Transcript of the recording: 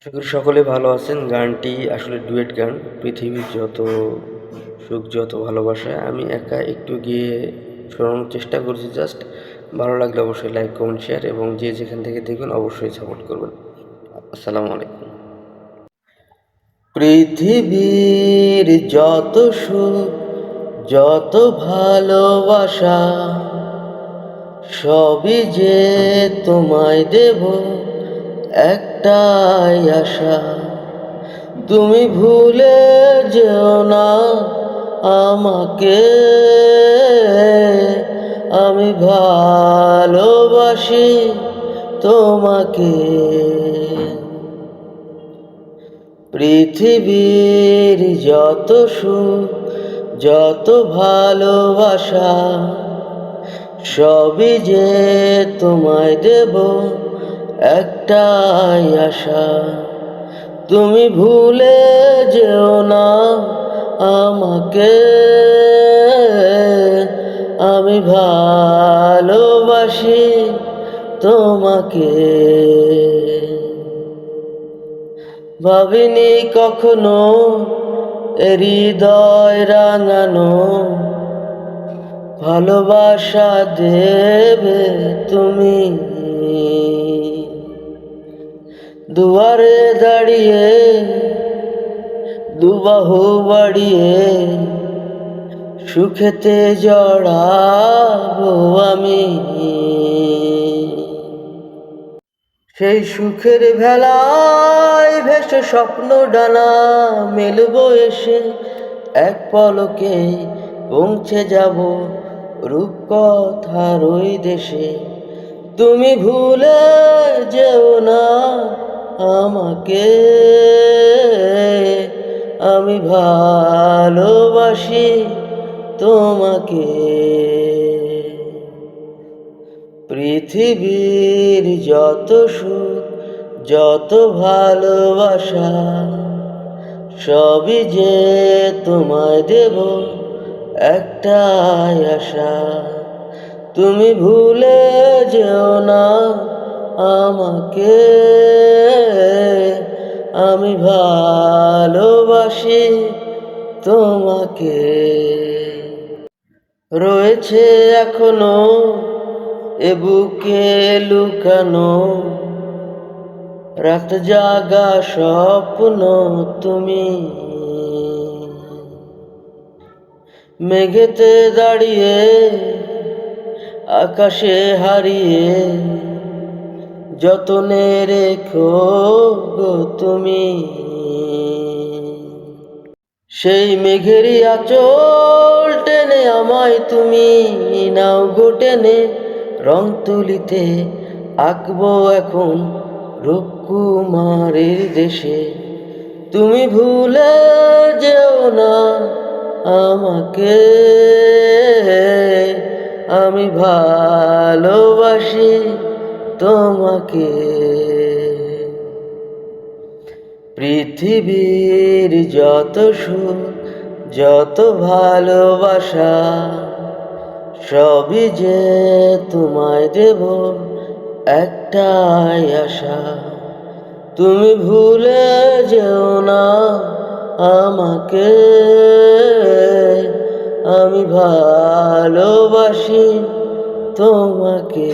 আশা করি সকলে ভালো আছেন। গানটি আসলে ডুয়েট গান। পৃথিবীর যত সুখ যত ভালোবাসা আমি একা একটু গিয়ে শোনানোর চেষ্টা করছি জাস্ট। ভালো লাগলে অবশ্যই লাইক কমেন্ট শেয়ার এবং যে যেখান থেকে দেখবেন অবশ্যই সাপোর্ট করবেন। আসসালামু আলাইকুম। পৃথিবীর যত সুখ যত ভালোবাসা সবই যে তোমায় দেব, একটাই আশা তুমি ভুলে যেও না আমাকে। আমি ভালোবাসি তোমাকে। পৃথিবীর যত সুখ যত ভালোবাসা সবই যে তোমায় দেব, একটাই আশা তুমি ভুলে যেও না আমাকে। আমি ভালোবাসি তোমাকে। ভাবিনি কখনো হৃদয় রাঙানো ভালোবাসা দেবে তুমি। দুয়ারে দাঁড়িয়ে দুবাহু বাড়িয়ে সুখেতে জড়াবো আমি। সেই সুখের ভেলায় ভেসে স্বপ্ন ডানা মেলবো এসে, এক পলকে পৌঁছে যাব রূপকথার ওই দেশে। তুমি ভুলে যেও না আমাকে। আমি ভালোবাসি তোমাকে। পৃথিবীর যত সুখ যত ভালোবাসা সবই যে তোমায় দেব, একটাই আশা তুমি ভুলে যেও না আমাকে। আমি ভালোবাসি তোমাকে। রয়েছে এখনো এ বুকে লুকানো রাত জাগা স্বপ্ন তুমি। মেঘেতে দাঁড়িয়ে আকাশে হারিয়ে যতনে রেখো গো তুমি। সেই মেঘেরই আঁচল টেনে আমায় তুমি নাও গো টেনে, রং তুলিতে আঁকবো এখন রূপকুমারের দেশে। তুমি ভুলে যেও না আমাকে। আমি ভালোবাসি তোমাকে। পৃথিবীর যত সুখ যত ভালোবাসা সবই যে তোমায় দেব, একটাই আশা তুমি ভুলে যেও না আমাকে। আমি ভালোবাসি তোমাকে।